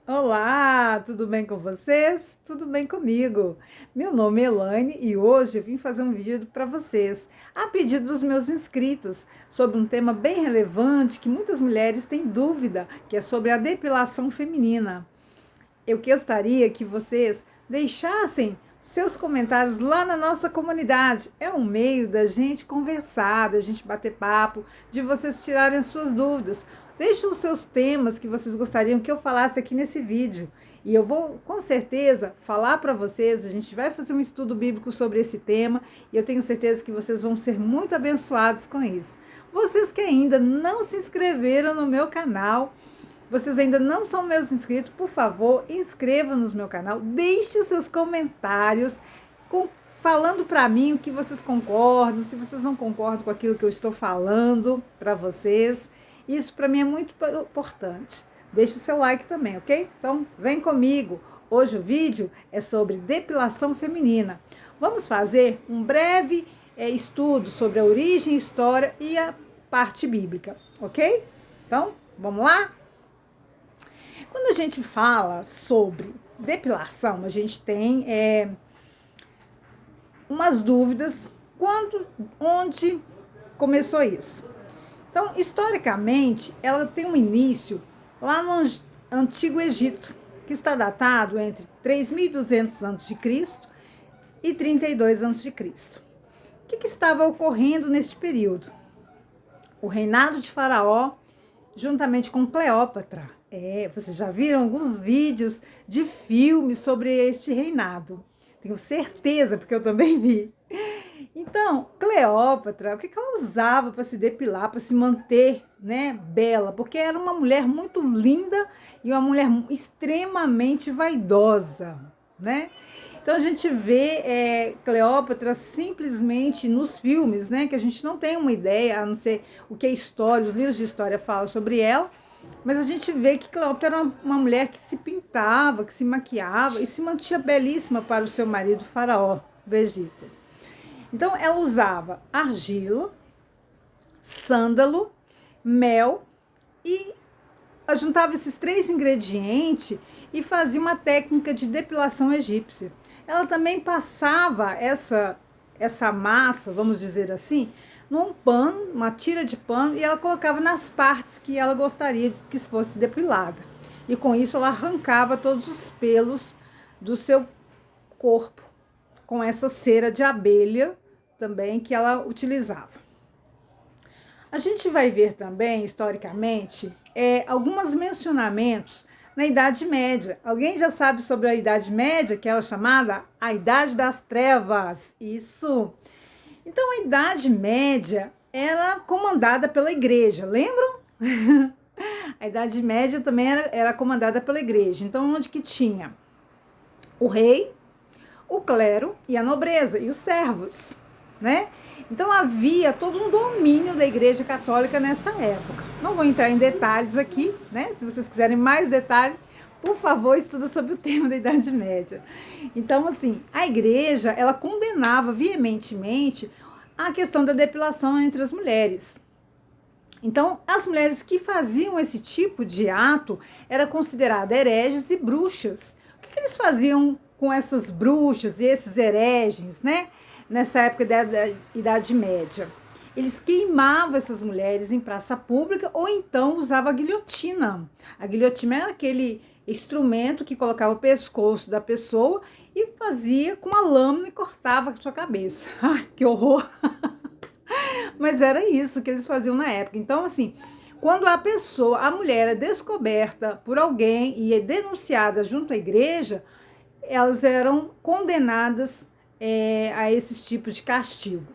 Olá, tudo bem com vocês? Tudo bem comigo? Meu nome é Elaine e hoje eu vim fazer um vídeo para vocês, a pedido dos meus inscritos, sobre um tema bem relevante que muitas mulheres têm dúvida, que é sobre a depilação feminina. Eu gostaria que vocês deixassem seus comentários lá na nossa comunidade. É um meio da gente conversar, da gente bater papo, de vocês tirarem as suas dúvidas. Deixem os seus temas que vocês gostariam que eu falasse aqui nesse vídeo. E eu vou, com certeza, falar para vocês. A gente vai fazer um estudo bíblico sobre esse tema e eu tenho certeza que vocês vão ser muito abençoados com isso. Vocês que ainda não se inscreveram no meu canal, vocês ainda não são meus inscritos, por favor, inscrevam no meu canal, deixe os seus comentários falando para mim o que vocês concordam, se vocês não concordam com aquilo que eu estou falando para vocês. Isso para mim é muito importante. Deixe o seu like também, ok? Então, vem comigo. Hoje o vídeo é sobre depilação feminina. Vamos fazer um breve estudo sobre a origem, história e a parte bíblica, ok? Então, vamos lá? Quando a gente fala sobre depilação, a gente tem umas dúvidas onde começou isso. Então, historicamente, ela tem um início lá no Antigo Egito, que está datado entre 3.200 a.C. e 32 a.C. O que estava ocorrendo neste período? O reinado de Faraó, juntamente com Cleópatra. Vocês já viram alguns vídeos de filmes sobre este reinado. Tenho certeza, porque eu também vi. Então, Cleópatra, o que ela usava para se depilar, para se manter, né, bela? Porque era uma mulher muito linda e uma mulher extremamente vaidosa, né? Então a gente vê Cleópatra simplesmente nos filmes, né? Que a gente não tem uma ideia, a não ser o que a história, os livros de história falam sobre ela. Mas a gente vê que Cleópatra era uma mulher que se pintava, que se maquiava e se mantinha belíssima para o seu marido Faraó do Egito. Então, ela usava argila, sândalo, mel e juntava esses três ingredientes e fazia uma técnica de depilação egípcia. Ela também passava essa massa, vamos dizer assim, num pano, uma tira de pano, e ela colocava nas partes que ela gostaria de que fosse depilada. E com isso ela arrancava todos os pelos do seu corpo com essa cera de abelha também que ela utilizava. A gente vai ver também, historicamente, alguns mencionamentos na Idade Média. Alguém já sabe sobre a Idade Média, que era chamada a Idade das Trevas? Isso! Então, a Idade Média era comandada pela igreja, lembram? A Idade Média também era comandada pela igreja. Então, onde que tinha o rei, o clero e a nobreza, e os servos, né? Então, havia todo um domínio da Igreja Católica nessa época. Não vou entrar em detalhes aqui, né? Se vocês quiserem mais detalhes, por favor, estuda sobre o tema da Idade Média. Então, assim, a igreja, ela condenava veementemente a questão da depilação entre as mulheres. Então, as mulheres que faziam esse tipo de ato eram consideradas hereges e bruxas. O que eles faziam com essas bruxas e esses hereges, né? Nessa época da Idade Média? Eles queimavam essas mulheres em praça pública ou então usavam a guilhotina. A guilhotina era aquele instrumento que colocava o pescoço da pessoa e fazia com uma lâmina e cortava a sua cabeça. Ai, que horror! Mas era isso que eles faziam na época. Então, assim, quando a mulher é descoberta por alguém e é denunciada junto à igreja, elas eram condenadas a esses tipos de castigo.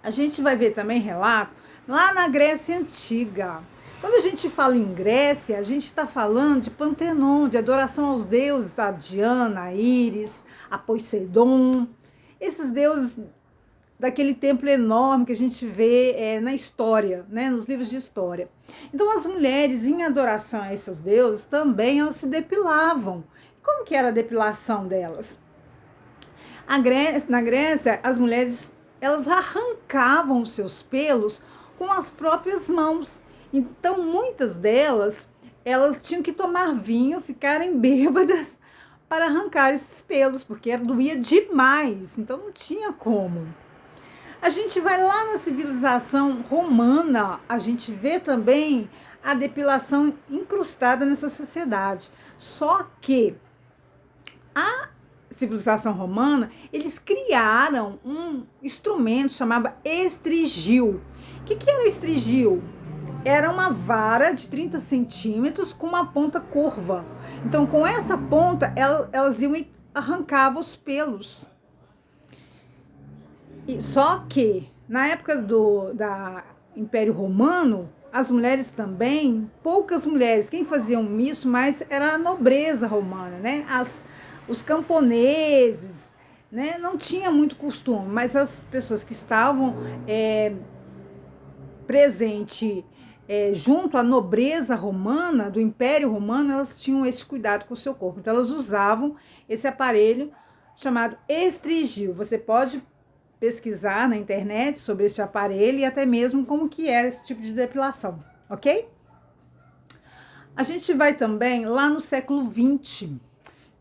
A gente vai ver também relato lá na Grécia Antiga. Quando a gente fala em Grécia, a gente está falando de Pantenon, de adoração aos deuses, a Diana, a Íris, a Poseidon, esses deuses daquele templo enorme que a gente vê na história, né, nos livros de história. Então, as mulheres, em adoração a esses deuses, também elas se depilavam. Como que era a depilação delas? Na Grécia, as mulheres elas arrancavam os seus pelos com as próprias mãos. Então, muitas delas elas tinham que tomar vinho, ficarem bêbadas para arrancar esses pelos, porque doía demais, então não tinha como. A gente vai lá na civilização romana, a gente vê também a depilação incrustada nessa sociedade. Só que a civilização romana, eles criaram um instrumento chamado estrigil. O que era o estrigil? Era uma vara de 30 centímetros com uma ponta curva. Então, com essa ponta, elas iam e arrancavam os pelos. Só que, na época do Império Romano, as mulheres também, poucas mulheres, quem faziam isso mais era a nobreza romana, né? Os camponeses, né? Não tinha muito costume, mas as pessoas que estavam presentes junto à nobreza romana, do Império Romano, elas tinham esse cuidado com o seu corpo. Então, elas usavam esse aparelho chamado estrigil. Você pode pesquisar na internet sobre esse aparelho e até mesmo como que era esse tipo de depilação, ok? A gente vai também lá no século XX. O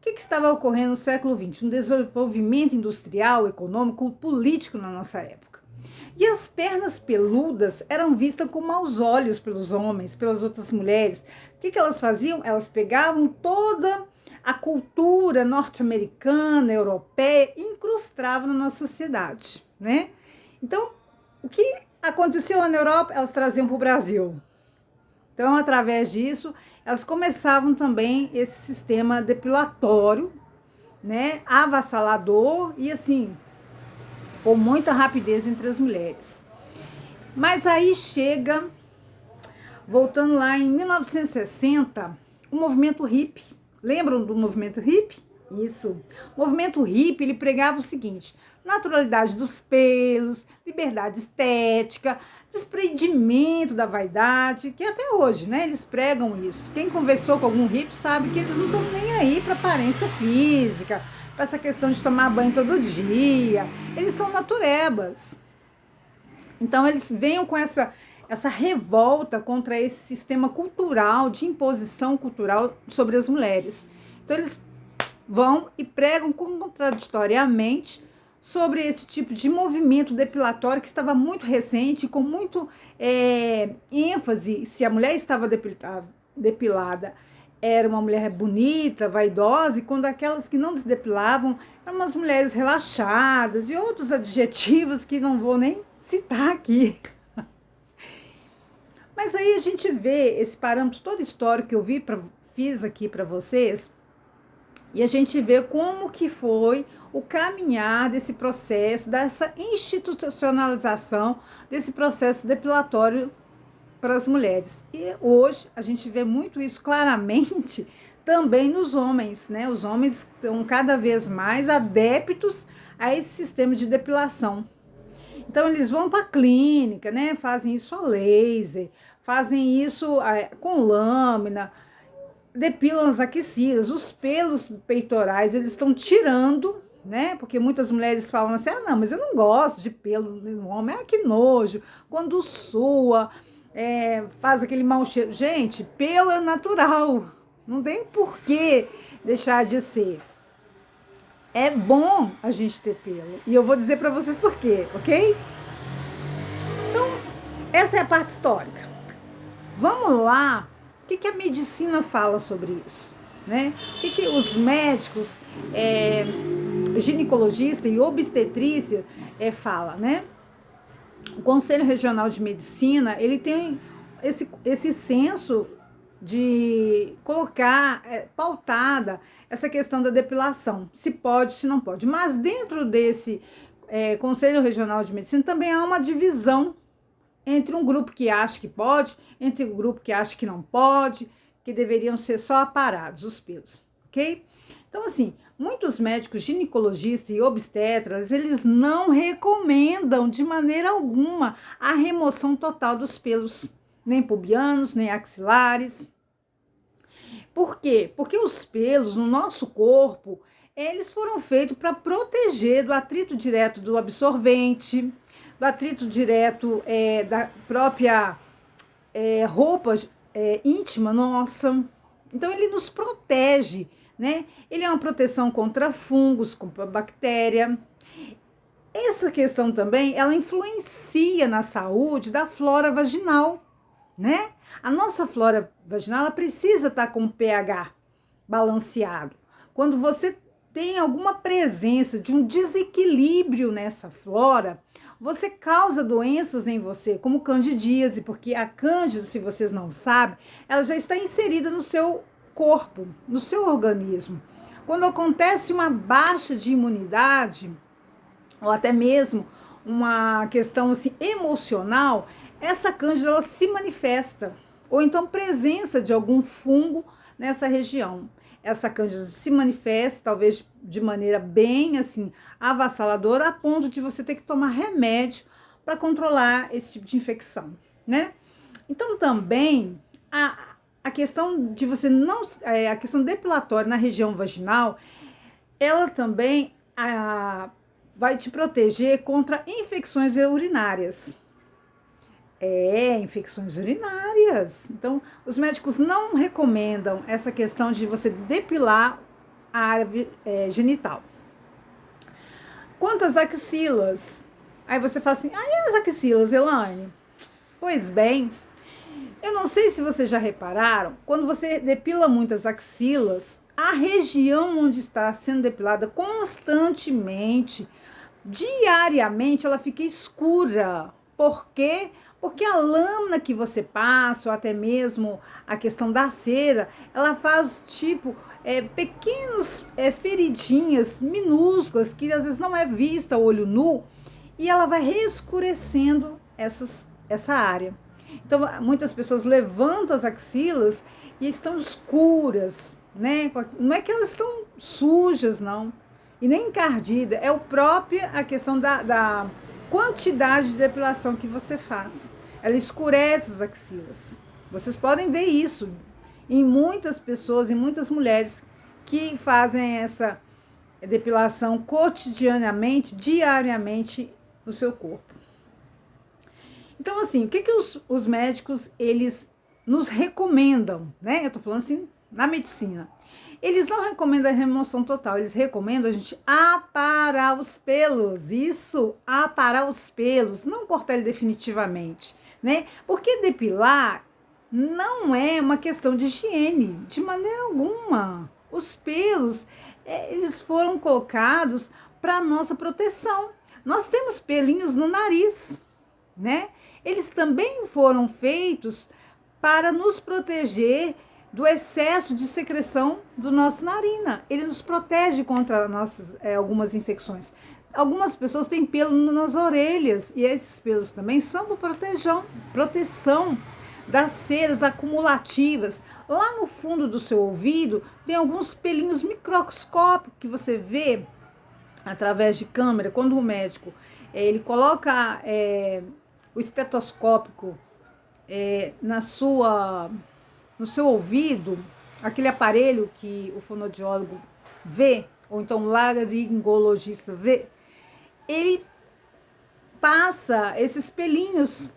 que estava ocorrendo no século XX? Um desenvolvimento industrial, econômico, político na nossa época. E as pernas peludas eram vistas com maus olhos pelos homens, pelas outras mulheres. O que elas faziam? Elas pegavam toda a cultura norte-americana, europeia, incrustava na nossa sociedade, né? Então, o que acontecia lá na Europa, elas traziam para o Brasil. Então, através disso, elas começavam também esse sistema depilatório, né? Avassalador e, assim, com muita rapidez entre as mulheres. Mas aí chega, voltando lá em 1960, o movimento hippie. Lembram do movimento hippie? Isso. O movimento hippie, ele pregava o seguinte: naturalidade dos pelos, liberdade estética, desprendimento da vaidade, que até hoje, né, eles pregam isso. Quem conversou com algum hippie sabe que eles não estão nem aí para aparência física, para essa questão de tomar banho todo dia. Eles são naturebas. Então, eles vêm com essa revolta contra esse sistema cultural, de imposição cultural sobre as mulheres. Então, eles vão e pregam contraditoriamente sobre esse tipo de movimento depilatório que estava muito recente, com muito ênfase, se a mulher estava depilada, era uma mulher bonita, vaidosa, e quando aquelas que não se depilavam, eram umas mulheres relaxadas, e outros adjetivos que não vou nem citar aqui. Mas aí a gente vê esse parâmetro todo histórico que eu fiz aqui para vocês, e a gente vê como que foi o caminhar desse processo, dessa institucionalização desse processo depilatório para as mulheres. E hoje a gente vê muito isso claramente também nos homens, né? Os homens estão cada vez mais adeptos a esse sistema de depilação. Então, eles vão para a clínica, né? Fazem isso a laser, fazem isso com lâmina, depilam as axilas, os pelos peitorais, eles estão tirando, né? Porque muitas mulheres falam assim: ah, não, mas eu não gosto de pelo no homem, que nojo. Quando sua, faz aquele mau cheiro. Gente, pelo é natural, não tem por que deixar de ser. É bom a gente ter pelo. E eu vou dizer para vocês por quê, ok? Então, essa é a parte histórica. Vamos lá. O que a medicina fala sobre isso? Né? O que os médicos, ginecologista e obstetrícia falam, né? O Conselho Regional de Medicina, ele tem esse senso de colocar pautada essa questão da depilação, se pode, se não pode. Mas dentro desse Conselho Regional de Medicina também há uma divisão entre um grupo que acha que pode, entre um grupo que acha que não pode, que deveriam ser só aparados os pelos, ok? Então, assim, muitos médicos ginecologistas e obstetras, eles não recomendam de maneira alguma a remoção total dos pelos, nem pubianos, nem axilares. Por quê? Porque os pelos no nosso corpo, eles foram feitos para proteger do atrito direto do absorvente, do atrito direto da própria roupa íntima nossa. Então, ele nos protege, né? Ele é uma proteção contra fungos, contra bactéria. Essa questão também, ela influencia na saúde da flora vaginal, né? A nossa flora vaginal, ela precisa estar com o pH balanceado. Quando você tem alguma presença de um desequilíbrio nessa flora, você causa doenças em você, como candidíase, porque a cândida, se vocês não sabem, ela já está inserida no seu corpo, no seu organismo. Quando acontece uma baixa de imunidade, ou até mesmo uma questão assim, emocional, essa cândida ela se manifesta, ou então presença de algum fungo nessa região. Essa cândida se manifesta, talvez de maneira bem assim avassaladora, a ponto de você ter que tomar remédio para controlar esse tipo de infecção, né? Então também a questão de você não, a questão depilatória na região vaginal, ela também vai te proteger contra infecções urinárias. Infecções urinárias. Então, os médicos não recomendam essa questão de você depilar a área genital. Quanto às axilas, aí você fala assim, e as axilas, Elaine? Pois bem, eu não sei se vocês já repararam, quando você depila muitas axilas, a região onde está sendo depilada constantemente, diariamente, ela fica escura. Por quê? Porque a lâmina que você passa, ou até mesmo a questão da cera, ela faz tipo pequenos feridinhas minúsculas, que às vezes não é vista a olho nu, e ela vai reescurecendo essa área. Então, muitas pessoas levantam as axilas e estão escuras, né? Não é que elas estão sujas, não, e nem encardidas, é a questão da quantidade de depilação que você faz. Ela escurece as axilas. Vocês podem ver isso em muitas pessoas, em muitas mulheres que fazem essa depilação cotidianamente, diariamente no seu corpo. Então, assim, o que os médicos, eles nos recomendam, né? Eu tô falando assim, na medicina. Eles não recomendam a remoção total, eles recomendam a gente aparar os pelos. Isso, aparar os pelos, não cortar ele definitivamente, né? Porque depilar não é uma questão de higiene, de maneira alguma. Os pelos, eles foram colocados para nossa proteção. Nós temos pelinhos no nariz, né? Eles também foram feitos para nos proteger do excesso de secreção do nosso narina. Ele nos protege contra algumas infecções. Algumas pessoas têm pelo nas orelhas e esses pelos também são por proteção das ceras acumulativas. Lá no fundo do seu ouvido tem alguns pelinhos microscópicos que você vê através de câmera. Quando o médico ele coloca o estetoscópio no seu ouvido, aquele aparelho que o fonoaudiólogo vê, ou então o laringologista vê, ele passa esses pelinhos,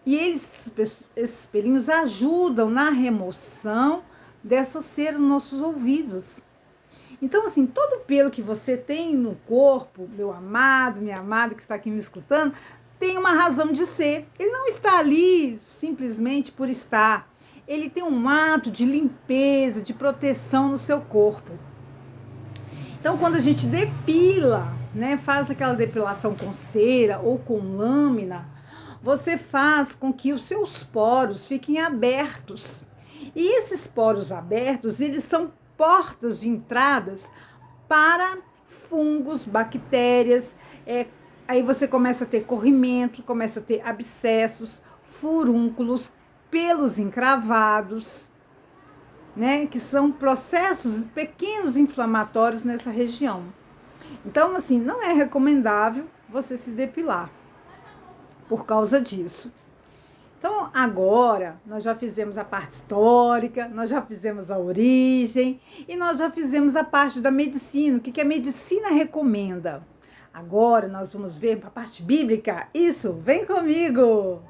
e esses pelinhos ajudam na remoção dessa cera nos nossos ouvidos. Então, assim, todo pelo que você tem no corpo, meu amado, minha amada que está aqui me escutando, tem uma razão de ser. Ele não está ali simplesmente por estar. Ele tem um ato de limpeza, de proteção no seu corpo. Então, quando a gente depila, né, faz aquela depilação com cera ou com lâmina, você faz com que os seus poros fiquem abertos. E esses poros abertos, eles são portas de entradas para fungos, bactérias. Aí você começa a ter corrimento, começa a ter abscessos, furúnculos, pelos encravados, né, que são processos pequenos inflamatórios nessa região. Então, assim, não é recomendável você se depilar por causa disso. Então, agora, nós já fizemos a parte histórica, nós já fizemos a origem e nós já fizemos a parte da medicina, o que a medicina recomenda. Agora, nós vamos ver a parte bíblica. Isso, vem comigo!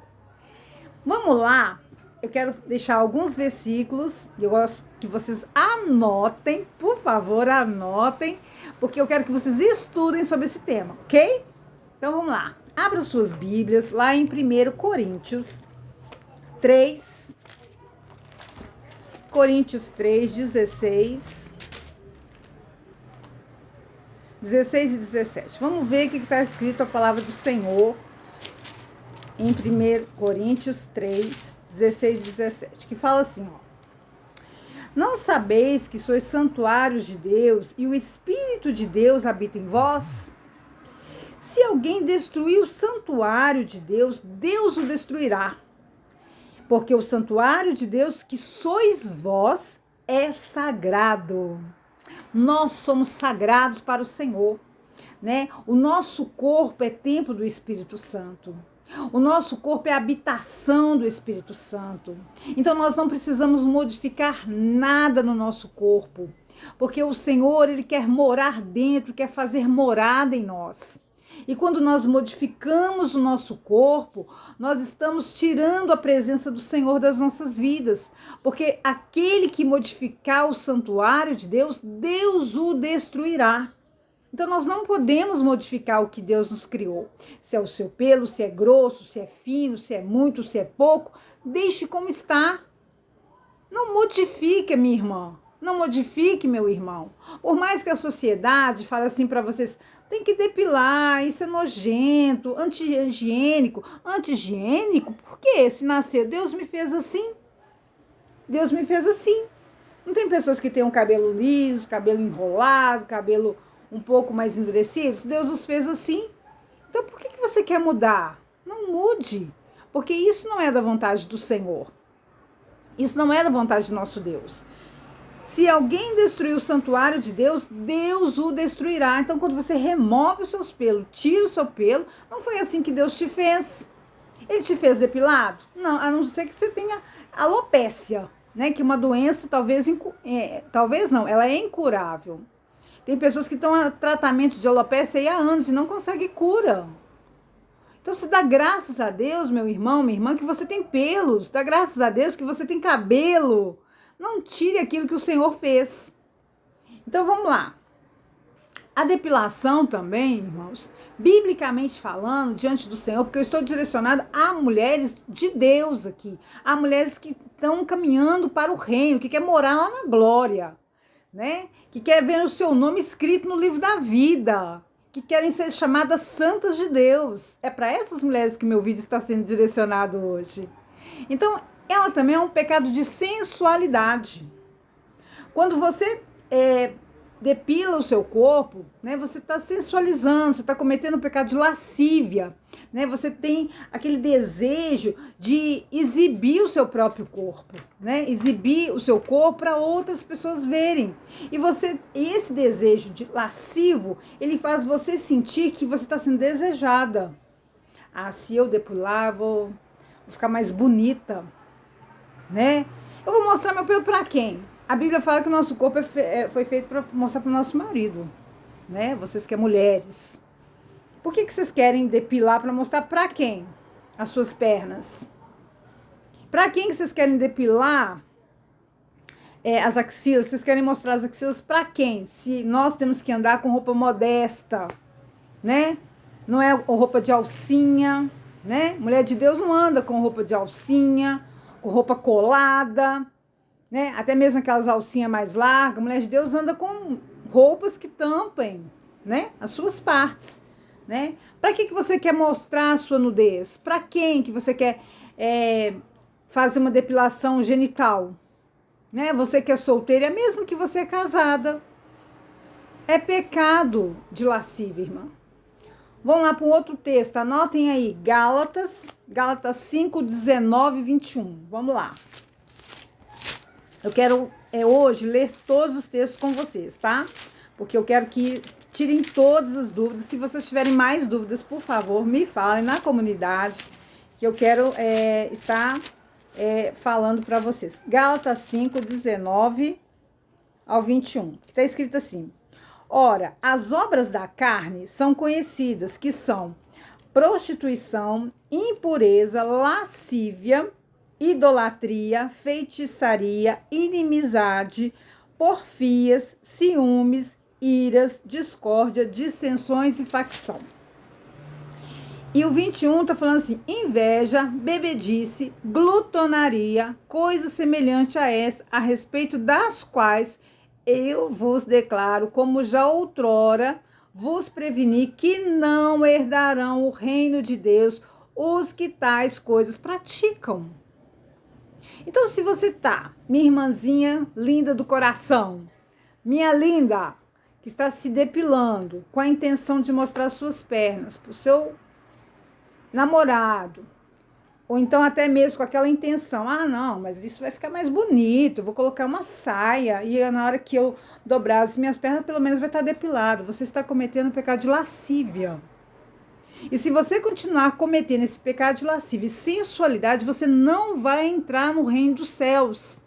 Vamos lá. eu quero deixar alguns versículos, eu gosto que vocês anotem, por favor, anotem, porque eu quero que vocês estudem sobre esse tema, ok? Então vamos lá. Abra suas Bíblias lá em 1 Coríntios 3, Coríntios 3, 16 e 17. Vamos ver o que está escrito a palavra do Senhor em 1 Coríntios 3, 16 e 17, que fala assim, ó. Não sabeis que sois santuários de Deus e o Espírito de Deus habita em vós? Se alguém destruir o santuário de Deus, Deus o destruirá. Porque o santuário de Deus que sois vós é sagrado. Nós somos sagrados para o Senhor, né? O nosso corpo é templo do Espírito Santo. O nosso corpo é a habitação do Espírito Santo. Então nós não precisamos modificar nada no nosso corpo, porque o Senhor, ele quer morar dentro, quer fazer morada em nós. E quando nós modificamos o nosso corpo, nós estamos tirando a presença do Senhor das nossas vidas. Porque aquele que modificar o santuário de Deus, Deus o destruirá. Então nós não podemos modificar o que Deus nos criou. Se é o seu pelo, se é grosso, se é fino, se é muito, se é pouco, deixe como está. Não modifique, minha irmã. Não modifique, meu irmão. Por mais que a sociedade fale assim para vocês, tem que depilar, isso é nojento, anti-higiênico. Anti-higiênico? Por quê? Se nasceu, Deus me fez assim. Deus me fez assim. Não tem pessoas que têm um cabelo liso, cabelo enrolado, cabelo um pouco mais endurecido? Deus os fez assim. Então por que você quer mudar? Não mude, porque isso não é da vontade do Senhor. Isso não é da vontade do nosso Deus. Se alguém destruir o santuário de Deus, Deus o destruirá. Então, quando você remove os seus pelos, tira o seu pelo, não foi assim que Deus te fez. Ele te fez depilado? Não, a não ser que você tenha alopécia, né? Que é uma doença, talvez não, ela é incurável. Tem pessoas que estão em tratamento de alopécia aí há anos e não conseguem cura. Então, você dá graças a Deus, meu irmão, minha irmã, que você tem pelos. Dá graças a Deus que você tem cabelo. Não tire aquilo que o Senhor fez. Então, vamos lá. A depilação também, irmãos, biblicamente falando, diante do Senhor, porque eu estou direcionada a mulheres de Deus aqui. A mulheres que estão caminhando para o reino, que quer morar lá na glória, né? Que quer ver o seu nome escrito no livro da vida, que querem ser chamadas santas de Deus. É para essas mulheres que meu vídeo está sendo direcionado hoje. Então, ela também é um pecado de sensualidade. Quando você depila o seu corpo, né, você está sensualizando, você está cometendo um pecado de lascívia, né, você tem aquele desejo de exibir o seu próprio corpo, né, exibir o seu corpo para outras pessoas verem. E esse desejo de lascivo, ele faz você sentir que você está sendo desejada. Ah, se eu depilar, vou ficar mais bonita, né? Eu vou mostrar meu pelo para quem? A Bíblia fala que o nosso corpo foi feito para mostrar para o nosso marido, né? Vocês que é mulheres. Por que vocês querem depilar para mostrar para quem? As suas pernas. Para quem que vocês querem depilar as axilas? Vocês querem mostrar as axilas para quem? Se nós temos que andar com roupa modesta, né? Não é roupa de alcinha, né? Mulher de Deus não anda com roupa de alcinha, com roupa colada, né? Até mesmo aquelas alcinhas mais largas. Mulher de Deus anda com roupas que tampem, né? As suas partes, né? Para que você quer mostrar a sua nudez? Para quem que você quer fazer uma depilação genital, né? Você que é solteira, mesmo que você é casada, é pecado de lascívia, irmã. Vamos lá para um outro texto, anotem aí, Gálatas 5, 19 e 21. Vamos lá. Eu quero hoje ler todos os textos com vocês, tá? Porque eu quero que tirem todas as dúvidas. Se vocês tiverem mais dúvidas, por favor, me falem na comunidade, que eu quero estar falando para vocês. Gálatas 5, 19 ao 21. Está escrito assim: ora, as obras da carne são conhecidas, que são prostituição, impureza, lascívia, idolatria, feitiçaria, inimizade, porfias, ciúmes, iras, discórdia, dissensões e facção. E o 21 está falando assim: inveja, bebedice, glutonaria, coisa semelhante a esta, a respeito das quais eu vos declaro, como já outrora vos preveni, que não herdarão o reino de Deus os que tais coisas praticam. Então, se você tá, minha irmãzinha linda do coração, minha linda, que está se depilando com a intenção de mostrar suas pernas para o seu namorado, ou então até mesmo com aquela intenção, não, mas isso vai ficar mais bonito, vou colocar uma saia e na hora que eu dobrar as minhas pernas, pelo menos vai estar depilado. Você está cometendo um pecado de lascívia. E se você continuar cometendo esse pecado de lascívia e sensualidade, você não vai entrar no reino dos céus.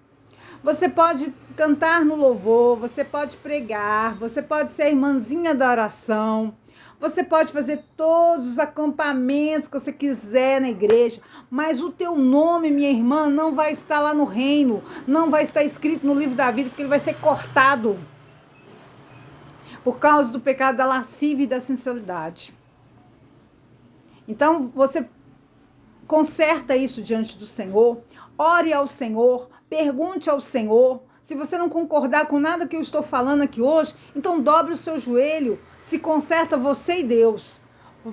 Você pode cantar no louvor, você pode pregar, você pode ser a irmãzinha da oração, você pode fazer todos os acampamentos que você quiser na igreja, mas o teu nome, minha irmã, não vai estar lá no reino, não vai estar escrito no livro da vida, porque ele vai ser cortado por causa do pecado da lascívia e da sensualidade. Então, você conserta isso diante do Senhor, ore ao Senhor, pergunte ao Senhor. Se você não concordar com nada que eu estou falando aqui hoje, então dobre o seu joelho, se conserta você e Deus,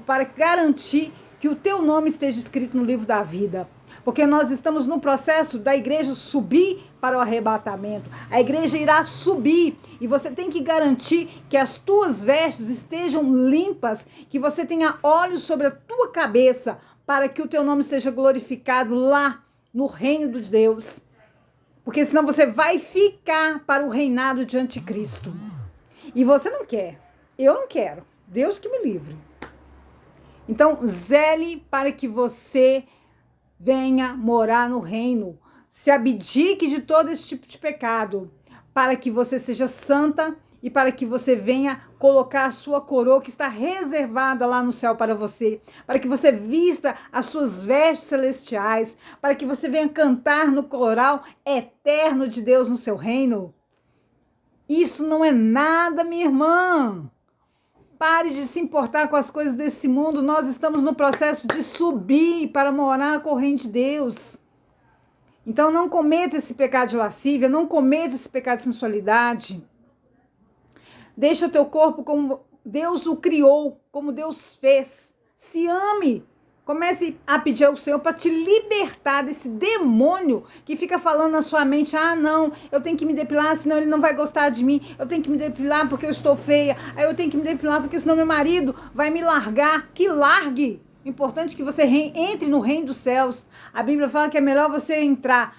para garantir que o teu nome esteja escrito no livro da vida. Porque nós estamos no processo da igreja subir para o arrebatamento. A igreja irá subir e você tem que garantir que as tuas vestes estejam limpas, que você tenha óleo sobre a tua cabeça, para que o teu nome seja glorificado lá no reino de Deus. Porque senão você vai ficar para o reinado de anticristo. E você não quer. Eu não quero. Deus que me livre. Então, zele para que você venha morar no reino. Se abdique de todo esse tipo de pecado. Para que você seja santa e para que você venha colocar a sua coroa que está reservada lá no céu para você, para que você vista as suas vestes celestiais, para que você venha cantar no coral eterno de Deus no seu reino. Isso não é nada, minha irmã. Pare de se importar com as coisas desse mundo. Nós estamos no processo de subir para morar com o reino de Deus. Então não cometa esse pecado de lascívia, não cometa esse pecado de sensualidade. Deixa o teu corpo como Deus o criou, como Deus fez. Se ame. Comece a pedir ao Senhor para te libertar desse demônio que fica falando na sua mente: não, eu tenho que me depilar, senão ele não vai gostar de mim. Eu tenho que me depilar porque eu estou feia. Aí eu tenho que me depilar porque senão meu marido vai me largar. Que largue. Importante que você entre no reino dos céus. A Bíblia fala que é melhor você entrar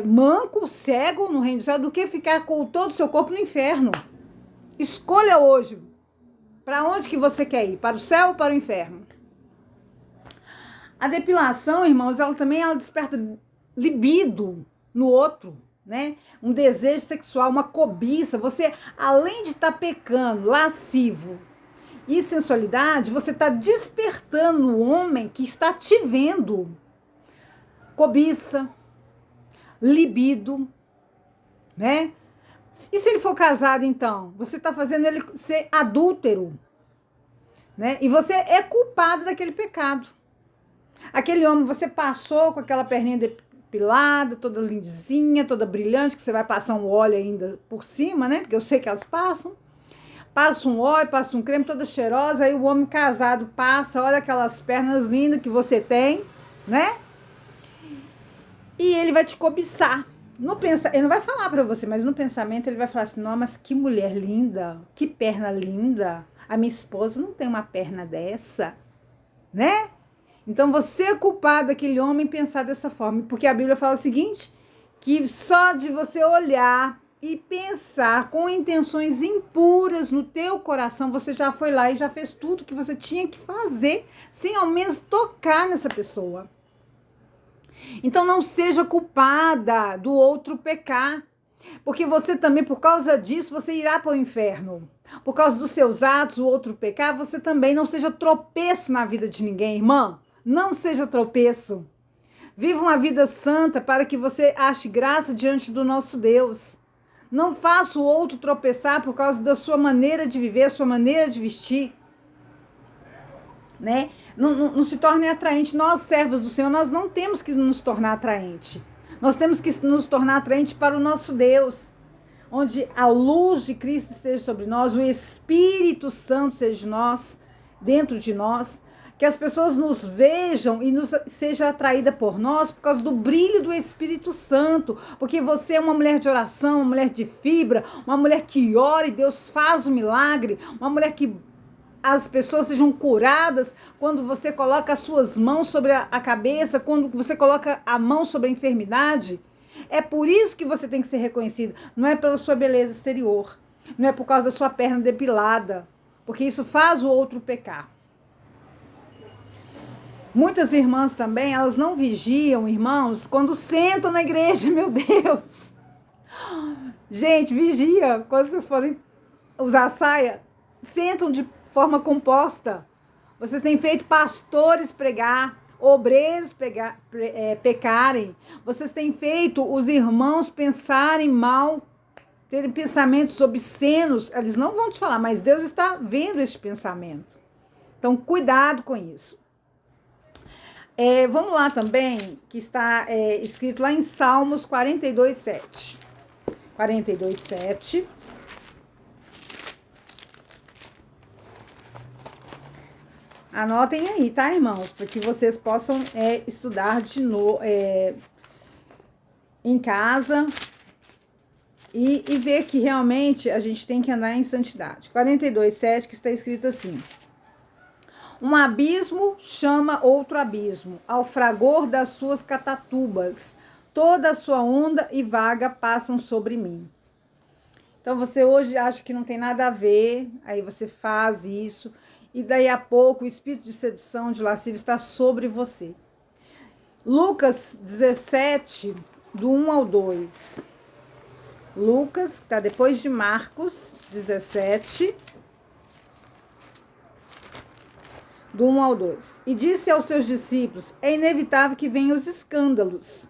manco, cego no reino dos céus do que ficar com todo o seu corpo no inferno. Escolha hoje para onde que você quer ir, para o céu ou para o inferno. A depilação, irmãos, ela desperta libido no outro, né? Um desejo sexual, uma cobiça. Você, além de estar pecando, lascivo e sensualidade, você está despertando no homem que está te vendo. Cobiça, libido, né? E se ele for casado, então? Você está fazendo ele ser adúltero, né? E você é culpado daquele pecado. Aquele homem, você passou com aquela perninha depilada, toda lindezinha, toda brilhante, que você vai passar um óleo ainda por cima, né? Porque eu sei que elas passam. Passa um óleo, passa um creme, toda cheirosa. Aí o homem casado passa, olha aquelas pernas lindas que você tem, né? E ele vai te cobiçar. Ele não vai falar pra você, mas no pensamento ele vai falar assim: não, mas que mulher linda, que perna linda. A minha esposa não tem uma perna dessa, né? Então você é culpado daquele homem pensar dessa forma, porque a Bíblia fala o seguinte, que só de você olhar e pensar com intenções impuras no teu coração, você já foi lá e já fez tudo que você tinha que fazer, sem ao menos tocar nessa pessoa. Então não seja culpada do outro pecar, porque você também, por causa disso, você irá para o inferno. Por causa dos seus atos, o outro pecar, você também não seja tropeço na vida de ninguém, irmã. Não seja tropeço. Viva uma vida santa para que você ache graça diante do nosso Deus. Não faça o outro tropeçar por causa da sua maneira de viver, sua maneira de vestir. Né? Não se torne atraente. Nós, servos do Senhor, nós não temos que nos tornar atraente. Nós temos que nos tornar atraente para o nosso Deus. Onde a luz de Cristo esteja sobre nós, o Espírito Santo seja de nós, dentro de nós. Que as pessoas nos vejam e seja atraída por nós por causa do brilho do Espírito Santo. Porque você é uma mulher de oração, uma mulher de fibra, uma mulher que ora e Deus faz o milagre, uma mulher que as pessoas sejam curadas quando você coloca as suas mãos sobre a cabeça, quando você coloca a mão sobre a enfermidade. É por isso que você tem que ser reconhecido. Não é pela sua beleza exterior, não é por causa da sua perna depilada, porque isso faz o outro pecar. Muitas irmãs também, elas não vigiam, irmãos, quando sentam na igreja, meu Deus. Gente, vigia. Quando vocês forem usar saia, sentam de forma composta. Vocês têm feito pastores pregar, obreiros pecarem. Vocês têm feito os irmãos pensarem mal, terem pensamentos obscenos. Eles não vão te falar, mas Deus está vendo este pensamento. Então, cuidado com isso. Vamos lá também, que está escrito lá em Salmos 42:7. 42:7. Anotem aí, tá, irmãos? Para que vocês possam estudar de novo em casa e ver que realmente a gente tem que andar em santidade. 42:7, que está escrito assim: um abismo chama outro abismo, ao fragor das suas catatubas, toda a sua onda e vaga passam sobre mim. Então você hoje acha que não tem nada a ver, aí você faz isso, e daí a pouco o espírito de sedução, de lascívia está sobre você. Lucas 17, do 1 ao 2. Lucas, que está depois de Marcos 17, do 1 ao 2. E disse aos seus discípulos: é inevitável que venham os escândalos,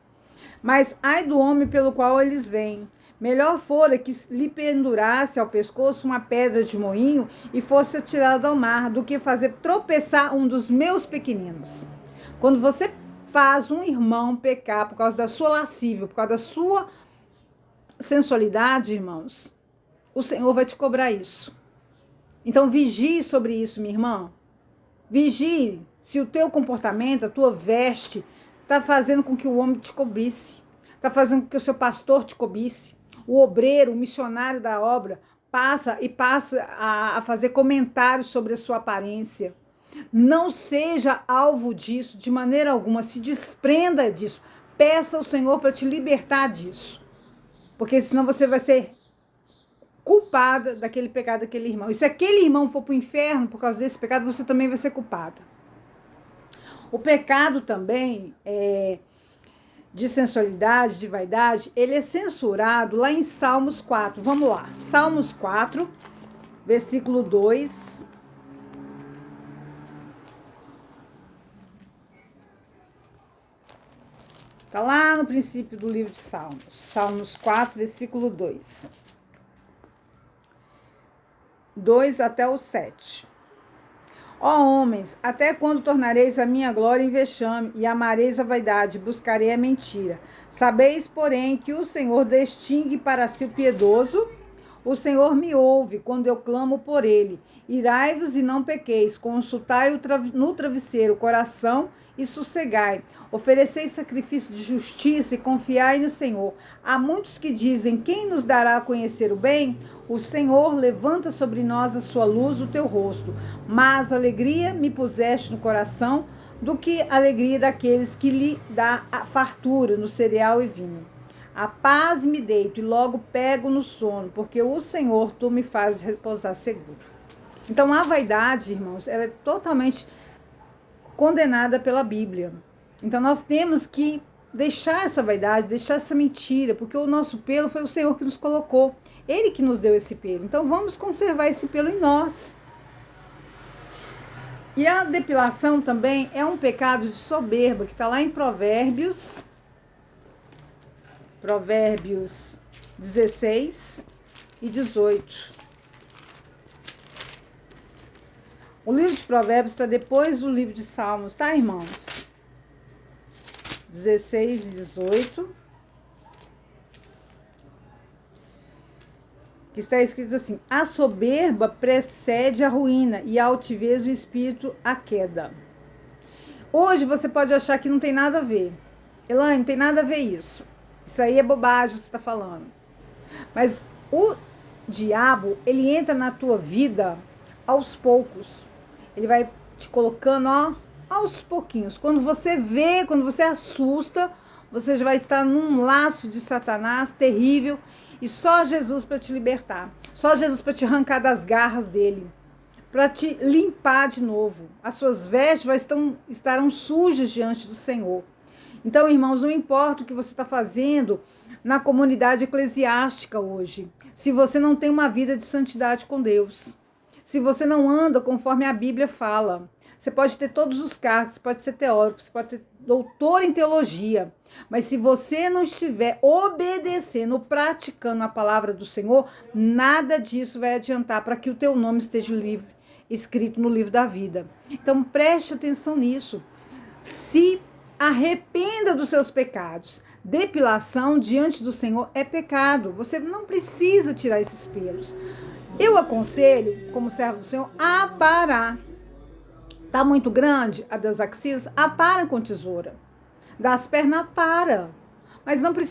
mas ai do homem pelo qual eles vêm. Melhor fora que lhe pendurasse ao pescoço uma pedra de moinho e fosse atirado ao mar, do que fazer tropeçar um dos meus pequeninos. Quando você faz um irmão pecar por causa da sua lascívia, por causa da sua sensualidade, irmãos, o Senhor vai te cobrar isso. Então vigie sobre isso, minha irmã. Vigie se o teu comportamento, a tua veste, está fazendo com que o homem te cobrisse, está fazendo com que o seu pastor te cobrisse. O obreiro, o missionário da obra, passa a fazer comentários sobre a sua aparência. Não seja alvo disso, de maneira alguma. Se desprenda disso. Peça ao Senhor para te libertar disso. Porque senão você vai ser culpada daquele pecado daquele irmão. E se aquele irmão for para o inferno por causa desse pecado, você também vai ser culpada. O pecado também de sensualidade, de vaidade, ele é censurado lá em Salmos 4. Vamos lá. Salmos 4, versículo 2. Está lá no princípio do livro de Salmos. Salmos 4, versículo 2. 2 até o 7. Ó homens, até quando tornareis a minha glória em vexame, e amareis a vaidade, buscarei a mentira? Sabeis, porém, que o Senhor distingue para si o piedoso. O Senhor me ouve quando eu clamo por ele. Irai-vos e não pequeis, consultai no travesseiro o coração e sossegai. Ofereceis sacrifício de justiça e confiai no Senhor. Há muitos que dizem: quem nos dará a conhecer o bem? O Senhor levanta sobre nós a sua luz, o teu rosto. Mas alegria me puseste no coração, do que a alegria daqueles que lhe dá a fartura no cereal e vinho. A paz me deito e logo pego no sono, porque o Senhor, tu me fazes repousar seguro. Então a vaidade, irmãos, ela é totalmente condenada pela Bíblia. Então nós temos que deixar essa vaidade, deixar essa mentira, porque o nosso pelo foi o Senhor que nos colocou. Ele que nos deu esse pelo. Então vamos conservar esse pelo em nós. E a depilação também é um pecado de soberba, que está lá em Provérbios 16 e 18. O livro de Provérbios está depois do livro de Salmos, tá, irmãos? 16 e 18. Que está escrito assim: a soberba precede a ruína e a altivez o espírito a queda. Hoje você pode achar que não tem nada a ver. Elaine, não tem nada a ver isso. Isso aí é bobagem, você está falando. Mas o diabo, ele entra na tua vida aos poucos. Ele vai te colocando, aos pouquinhos. Quando você vê, quando você assusta, você já vai estar num laço de Satanás terrível. E só Jesus para te libertar. Só Jesus para te arrancar das garras dele. Para te limpar de novo. As suas vestes estarão sujas diante do Senhor. Então, irmãos, não importa o que você está fazendo na comunidade eclesiástica hoje. Se você não tem uma vida de santidade com Deus. Se você não anda conforme a Bíblia fala. Você pode ter todos os cargos, você pode ser teólogo, você pode ter doutor em teologia. Mas se você não estiver obedecendo, praticando a palavra do Senhor, nada disso vai adiantar para que o teu nome esteja escrito no livro da vida. Então preste atenção nisso. Se arrependa dos seus pecados. Depilação diante do Senhor é pecado. Você não precisa tirar esses pelos. Eu aconselho, como servo do Senhor, a parar. Tá muito grande a das axilas? Apara com tesoura. Das pernas, para. Mas não precisa